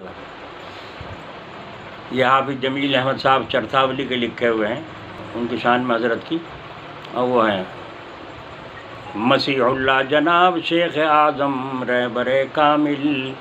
ہوگا۔ یہ حافظ جمیل احمد صاحب چرتھاولی کے لکھے ہوئے ہیں، ان کی شان میں حضرت کی، اور وہ ہیں مسیح اللہ جناب شیخ اعظم رہبر کامل۔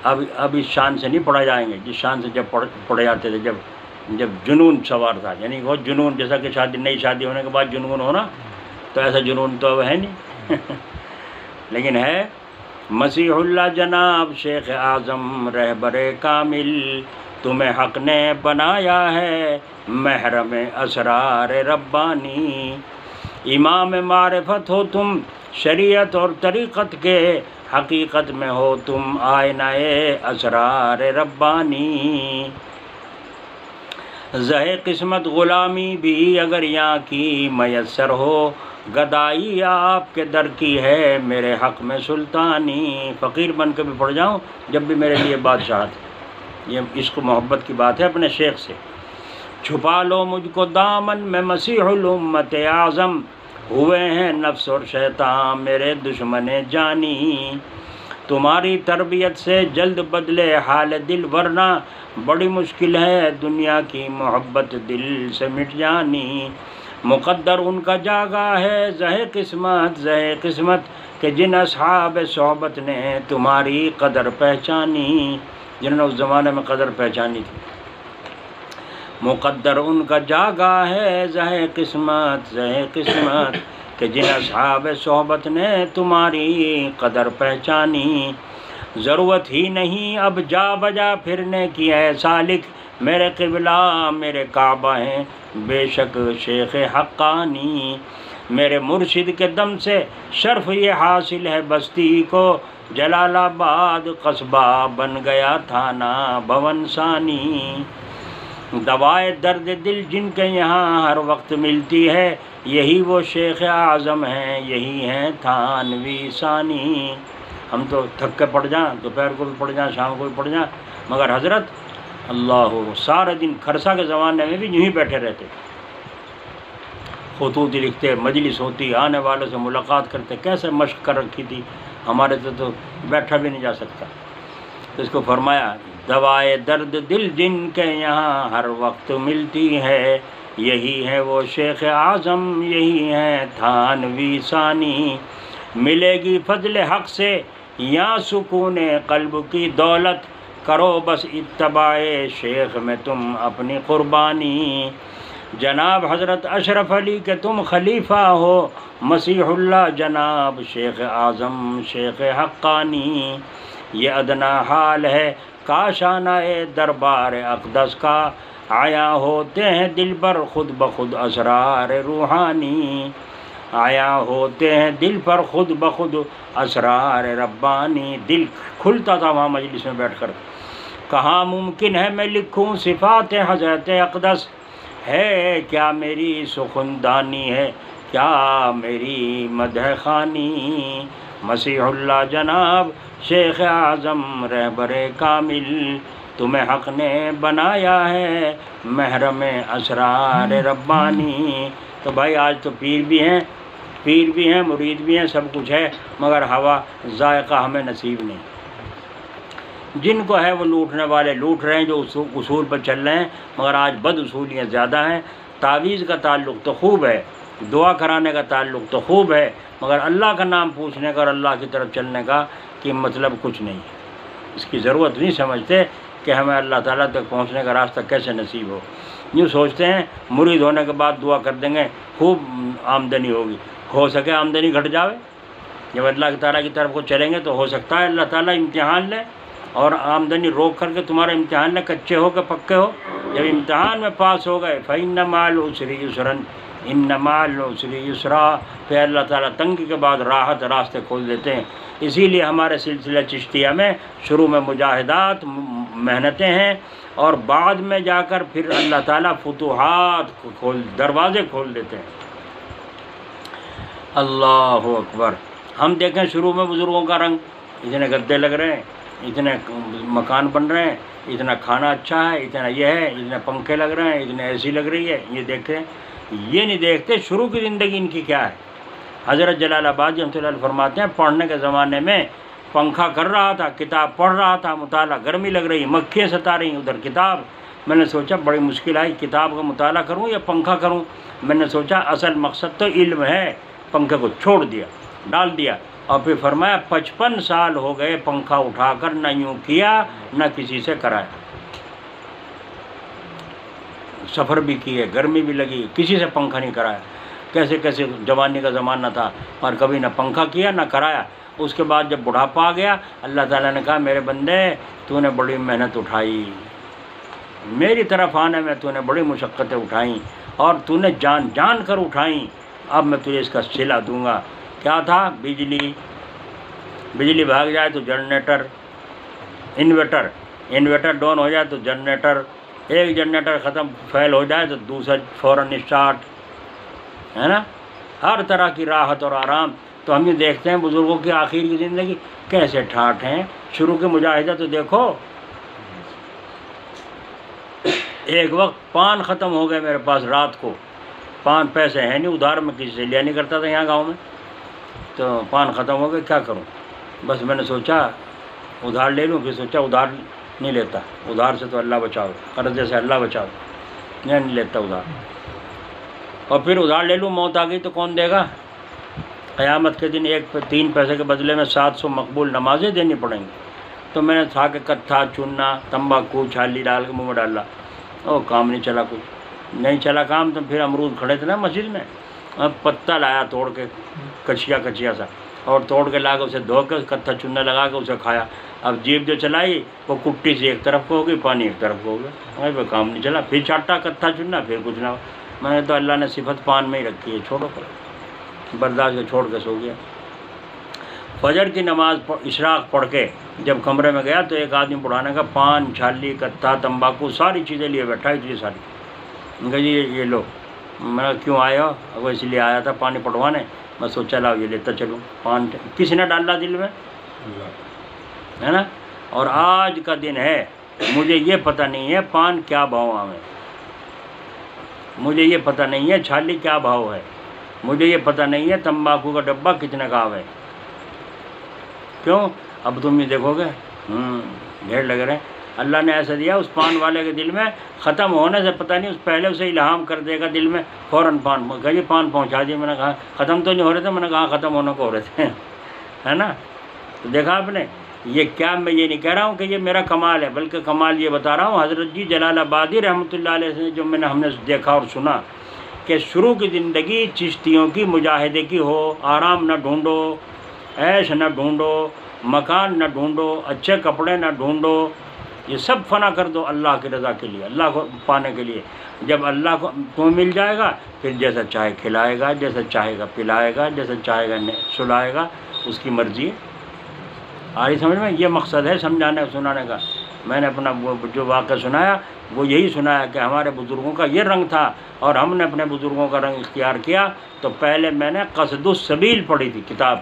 اب اس شان سے نہیں پڑھا جائیں گے جس شان سے جب پڑھے جاتے تھے، جب جنون سوار تھا، یعنی وہ جنون جیسا کہ نئی شادی ہونے کے بعد جنون ہونا، تو ایسا جنون تو اب ہے نہیں لیکن ہے مسیح اللہ جناب شیخ اعظم رہبر کامل، تمہیں حق نے بنایا ہے محرم اسرار ربانی، امام معرفت ہو تم شریعت اور طریقت کے، حقیقت میں ہو تم آئینہ اسرار ربانی، زہ قسمت غلامی بھی اگر یہاں کی میسر ہو، گدائی آپ کے در کی ہے میرے حق میں سلطانی، فقیر بن کے بھی پڑھ جاؤں جب بھی میرے لیے بادشاہت۔ یہ عشق و محبت کی بات ہے اپنے شیخ سے۔ چھپا لو مجھ کو دامن میں مسیح الامت اعظم، ہوئے ہیں نفس اور شیطان میرے دشمن جانی، تمہاری تربیت سے جلد بدلے حال دل، ورنہ بڑی مشکل ہے دنیا کی محبت دل سے مٹ جانی، مقدر ان کا جاگا ہے زہ قسمت کہ جن اصحاب صحبت نے تمہاری قدر پہچانی، جنہوں نے اس زمانے میں قدر پہچانی تھی، مقدر ان کا جاگا ہے زہ قسمت کہ جن اصحاب صحبت نے تمہاری قدر پہچانی، ضرورت ہی نہیں اب جا بجا پھرنے کی ہے سالک، میرے قبلہ میرے کعبہ ہیں بے شک شیخ حقانی، میرے مرشد کے دم سے شرف یہ حاصل ہے بستی کو، جلال آباد قصبہ بن گیا تھانہ بھون ثانی، دوائے درد دل جن کے یہاں ہر وقت ملتی ہے، یہی وہ شیخ اعظم ہیں یہی ہیں تھانوی ثانی۔ ہم تو تھک کے پڑھ جائیں، دوپہر کو بھی پڑھ جائیں، شام کو بھی پڑھ جائیں، مگر حضرت اللہ سارے دن کھرسا کے زمانے میں بھی یوں ہی بیٹھے رہتے، خطوط لکھتے، مجلس ہوتی، آنے والوں سے ملاقات کرتے، کیسے مشق کر رکھی تھی، ہمارے تو بیٹھا بھی نہیں جا سکتا۔ تو اس کو فرمایا دوائے درد دل جن کے یہاں ہر وقت ملتی ہے، یہی ہے وہ شیخ اعظم یہی ہے تھانوی ثانی، ملے گی فضل حق سے یا سکون قلب کی دولت، کرو بس اتباع شیخ میں تم اپنی قربانی، جناب حضرت اشرف علی کے تم خلیفہ ہو، مسیح اللہ جناب شیخ اعظم شیخ حقانی، یہ ادنا حال ہے کاشانہ دربار اقدس کا، آیا ہوتے ہیں دل پر خود بخود اسرار روحانی، آیا ہوتے ہیں دل پر خود بخود اسرار ربانی، دل کھلتا تھا وہاں مجلس میں بیٹھ کر۔ کہاں ممکن ہے میں لکھوں صفات حضرت اقدس، ہے کیا میری سخندانی ہے کیا میری مدح خوانی، مسیح اللہ جناب شیخ اعظم رہبر کامل، تمہیں حق نے بنایا ہے محرم اسرار ربانی۔ تو بھائی آج تو پیر بھی ہیں مرید بھی ہیں، سب کچھ ہے، مگر ہوا ذائقہ ہمیں نصیب نہیں۔ جن کو ہے وہ لوٹنے والے لوٹ رہے ہیں، جو اصول پر چل رہے ہیں، مگر آج بد اصولیاں زیادہ ہیں۔ تعویذ کا تعلق تو خوب ہے، دعا کرانے کا تعلق تو خوب ہے، مگر اللہ کا نام پوچھنے کا اور اللہ کی طرف چلنے کا کہ مطلب کچھ نہیں ہے، اس کی ضرورت نہیں سمجھتے کہ ہمیں اللہ تعالیٰ تک پہنچنے کا راستہ کیسے نصیب ہو۔ یوں سوچتے ہیں مرید ہونے کے بعد دعا کر دیں گے خوب آمدنی ہوگی، ہو سکے آمدنی گھٹ جاوے، جب اللہ تعالیٰ کی طرف کو چلیں گے تو ہو سکتا ہے اللہ تعالیٰ امتحان لے اور آمدنی روک کر کے تمہارا امتحان لے، کچے ہو کہ پکے ہو، جب امتحان میں پاس ہو گئے فَإِنَّ مَعَ الْعُسْرِ يُسْرًا إِنَّ مَعَ الْعُسْرِ يُسْرًا، پھر اللہ تعالیٰ تنگی کے بعد راحت راستے کھول دیتے ہیں۔ اسی لیے ہمارے سلسلہ چشتیہ میں شروع میں مجاہدات محنتیں ہیں، اور بعد میں جا کر پھر اللہ تعالیٰ فتوحات دروازے کھول دیتے ہیں۔ اللہ اکبر۔ ہم دیکھیں شروع میں بزرگوں کا رنگ، اتنے گدے لگ رہے ہیں، اتنے مکان بن رہے ہیں، اتنا کھانا اچھا ہے، اتنا یہ ہے، اتنے پنکھے لگ رہے ہیں، اتنے اے سی لگ رہی ہے، یہ دیکھتے ہیں، یہ نہیں دیکھتے شروع کی زندگی ان کی کیا ہے۔ حضرت جلال آباد رحمۃ اللہ علیہ فرماتے ہیں پڑھنے کے زمانے میں پنکھا کر رہا تھا، کتاب پڑھ رہا تھا، مطالعہ، گرمی لگ رہی، مکھیاں ستا رہی، ادھر کتاب. میں نے سوچا بڑی مشکل آئی، کتاب کا مطالعہ کروں یا پنکھا کروں. میں نے سوچا اصل مقصد تو علم ہے، پنکھے کو چھوڑ دیا، ڈال دیا. اور پھر فرمایا 55 سال ہو گئے پنکھا اٹھا کر نہ یوں کیا نہ کسی سے کرایا. سفر بھی کیے، گرمی بھی لگی، کسی سے پنکھا نہیں کرایا. کیسے کیسے جوانی کا زمانہ تھا اور کبھی نہ پنکھا کیا نہ کرایا. اس کے بعد جب بڑھاپا آ گیا، اللہ تعالیٰ نے کہا میرے بندے تو نے بڑی محنت اٹھائی، میری طرف آنے میں تو نے بڑی مشقتیں اٹھائیں اور تو نے جان جان کر اٹھائیں. اب میں تجھے اس کا صلہ دوں گا. کیا تھا؟ بجلی بھاگ جائے تو جنریٹر، انورٹر ڈاؤن ہو جائے تو جنریٹر، ایک جنریٹر ختم فیل ہو جائے تو دوسرا فوراً اسٹارٹ، ہے نا. ہر طرح کی راحت اور آرام. تو ہم یہ دیکھتے ہیں بزرگوں کی آخر کی زندگی کیسے ٹھاٹھ ہیں. شروع کے مجاہدہ تو دیکھو. ایک وقت پان ختم ہو گئے میرے پاس رات کو، پان پیسے ہیں نہیں، ادھار میں کسی سے لیا نہیں کرتا تھا یہاں گاؤں میں. تو پان ختم ہو گئے، کیا کروں؟ بس میں نے سوچا ادھار لے لوں. پھر سوچا ادھار نہیں لیتا، ادھار سے تو اللہ بچاؤ، قرضے سے اللہ بچاؤ، نہیں لیتا ادھار. اور پھر ادھار لے لوں، موت آ گئی تو کون دے گا؟ قیامت کے دن 3 پیسے کے بدلے میں 700 مقبول نمازیں دینی پڑیں گی. تو میں نے تھا کہ کتھا چننا، تمباکو چھالی ڈال کے منہ میں ڈالا. کام نہیں چلا، کچھ نہیں چلا کام. تو پھر امرود کھڑے تھے نا مسجد میں، پتا لایا توڑ کے، کچیا سا، اور توڑ کے لا کے اسے دھو کے کتھا چننا لگا کے اسے کھایا. اب جیب جو چلائی وہ کٹی سے ایک طرف کو ہو گئی، پانی ایک طرف کو ہو گیا. پھر کام نہیں چلا. پھر چھاٹا کتھا چننا، پھر کچھ نہ. میں نے تو اللہ نے صفت پان میں ہی رکھی ہے، چھوڑو پر برداشت کے چھوڑ کے سو گیا. فجر کی نماز اشراق پڑھ کے جب کمرے میں گیا تو ایک آدمی بڑھانے کا پان، چھالی، کتھا، تمباکو ساری چیزیں لیے بیٹھا، اتنی ساری. میں کہا جی یہ لو. میں نے کیوں آئے ہو؟ وہ اس لیے آیا تھا پانی پڑوانے. میں سوچا لاؤ یہ لیتا چلوں. پان کس نے ڈالا دل میں؟ ہے نا. اور آج کا دن ہے، مجھے یہ پتہ نہیں ہے پان کیا بھاؤ ہے، مجھے یہ پتہ نہیں ہے چھالی کیا بھاؤ ہے، مجھے یہ پتہ نہیں ہے تمباکو کا ڈبہ کتنے کا ہے. کیوں؟ اب تم یہ دیکھو گے ڈھیر لگ رہے ہیں. اللہ نے ایسا دیا اس پان والے کے دل میں، ختم ہونے سے پتہ نہیں، اس پہلے اسے الہام کر دے گا دل میں، فوراً پان. کہا جی پان پہنچا دیے. میں نے کہا ختم تو نہیں ہو رہے تھے. میں نے کہا ختم ہونے کو ہو رہے تھے، ہے نا. تو دیکھا آپ نے، یہ کیا، میں یہ نہیں کہہ رہا ہوں کہ یہ میرا کمال ہے، بلکہ کمال یہ بتا رہا ہوں حضرت جی جلال آبادی رحمۃ اللہ علیہ سے جو ہم نے دیکھا اور سنا کہ شروع کی زندگی چشتیوں کی مجاہدے کی ہو. آرام نہ ڈھونڈو، عیش نہ ڈھونڈو، مکان نہ ڈھونڈو، اچھے کپڑے نہ ڈھونڈو، یہ سب فنا کر دو اللہ کی رضا کے لیے، اللہ کو پانے کے لیے. جب اللہ کو تمہیں مل جائے گا پھر جیسا چاہے کھلائے گا، جیسا چاہے گا پلائے گا، جیسا چاہے گا سلائے گا، اس کی مرضی ہے. آئی سمجھ میں؟ یہ مقصد ہے سمجھانے سنانے کا. میں نے اپنا جو واقعہ سنایا وہ یہی سنایا کہ ہمارے بزرگوں کا یہ رنگ تھا اور ہم نے اپنے بزرگوں کا رنگ اختیار کیا. تو پہلے میں نے قصد السبیل پڑھی تھی، کتاب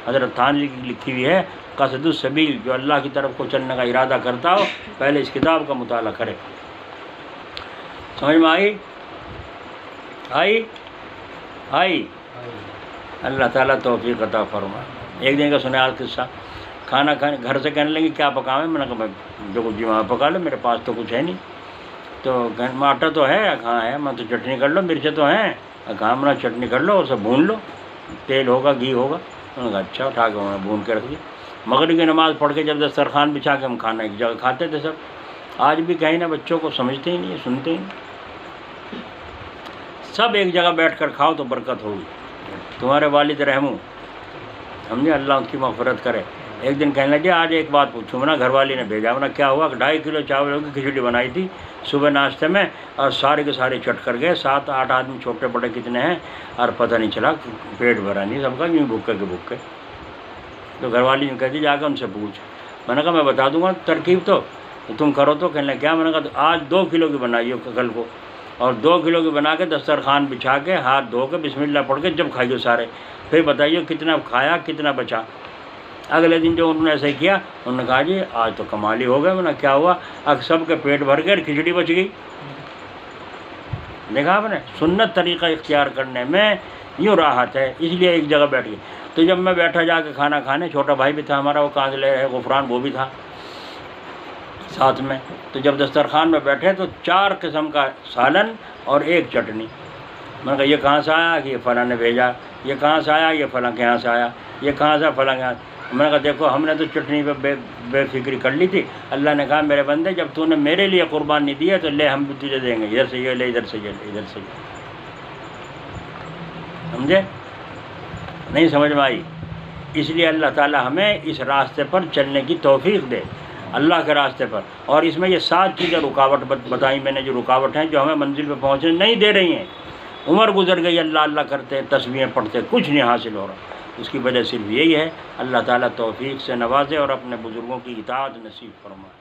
حضرت تھانوی کی لکھی ہوئی ہے، قصد السبیل. جو اللہ کی طرف کو چلنے کا ارادہ کرتا ہو پہلے اس کتاب کا مطالعہ کرے. سمجھ میں آئی. اللہ تعالیٰ توفیق عطا فرمائے. ایک دن کا سنا قصہ، کھانا کھانے گھر سے کہنے لگی کیا پکاؤں؟ میں نے کہا جو کچھ وہاں پکا لو، میرے پاس تو کچھ ہے نہیں. تو آٹا تو ہے، کہاں ہے؟ میں تو چٹنی کر لو، مرچیں تو ہیں، کہاں؟ میں چٹنی کر لو اور اسے بھون لو، تیل ہوگا، گھی ہوگا. میں نے کہا اچھا. اٹھا کے انہوں نے بھون کے رکھ دی. مغرب کی نماز پڑھ کے جب دسترخوان بچھا کے ہم کھانا ایک جگہ کھاتے تھے سب. آج بھی کہیں نہ بچوں کو سمجھتے ہی نہیں، سنتے ہی نہیں. سب ایک جگہ بیٹھ کر کھاؤ تو برکت ہوگی. تمہارے والد رحمو، سمجھے، اللہ ان کی مغفرت کرے. ایک دن کہنے لگے آج ایک بات پوچھوں. میں گھر والی نے بھیجا. میں کیا ہوا کہ 2.5 کلو چاولوں کی کھچڑی بنائی تھی صبح ناشتے میں اور سارے کے سارے چٹ کر گئے. 7-8 آدمی چھوٹے بڑے کتنے ہیں اور پتہ نہیں چلا، پیٹ بھرا نہیں سب کا، یوں بھوکے کے بھوکے. تو گھر والی نے کہتی جا کے ان سے پوچھ. میں نے کہا میں بتا دوں گا ترکیب تو تم کرو. تو کہنے کیا؟ میں نے کہا آج 2 کلو کی بنائیے کل کو، اور 2 کلو کی بنا کے دسترخوان بچھا کے ہاتھ دھو کے بسم اللہ پڑھ کے جب کھائیے سارے، پھر بتائیے کتنا کھایا کتنا بچا. اگلے دن جو انہوں نے ایسا ہی کیا، انہوں نے کہا جی آج تو کمال ہی ہو گئے. میں نے کیا ہوا؟ سب کے پیٹ بھر گئے، کھچڑی بچ گئی. دیکھا آپ نے، سنت طریقہ اختیار کرنے میں یوں راحت ہے، اس لیے ایک جگہ بیٹھ گئے۔ تو جب میں بیٹھا جا کے کھانا کھانے، چھوٹا بھائی بھی تھا ہمارا، وہ قاضل ہے غفران، وہ بھی تھا ساتھ میں۔ تو جب دسترخوان میں بیٹھے تو 4 قسم کا سالن اور 1 چٹنی۔ میں نے کہا یہ کہاں سے آیا؟ کہ یہ فلاں نے بھیجا۔ یہ کہاں سے آیا؟ یہ فلاں کے یہاں سے آیا۔ یہ کہاں سے؟ فلاں کے یہاں۔ میں نے کہا دیکھو ہم نے تو چٹنی پہ بے فکری کر لی تھی، اللہ نے کہا میرے بندے جب تو نے میرے لیے قربان نہیں دی ہے تو لے ہم بھی تجھے دیں گے، ادھر سے یہ لے، ادھر سے یہ لے، ادھر سے یہ۔ سمجھے؟ نہیں سمجھ میں آئی؟ اس لیے اللہ تعالی ہمیں اس راستے پر چلنے کی توفیق دے، اللہ کے راستے پر۔ اور اس میں یہ 7 چیزیں رکاوٹ بتائیں میں نے، جو رکاوٹ ہیں جو ہمیں منزل پہ پہنچنے نہیں دے رہی ہیں۔ عمر گزر گئی اللہ اللہ کرتے، تسبیحیں پڑھتے، کچھ نہیں حاصل ہو رہا۔ اس کی وجہ صرف یہی ہے، اللہ تعالیٰ توفیق سے نوازے اور اپنے بزرگوں کی اطاعت نصیب فرمائے۔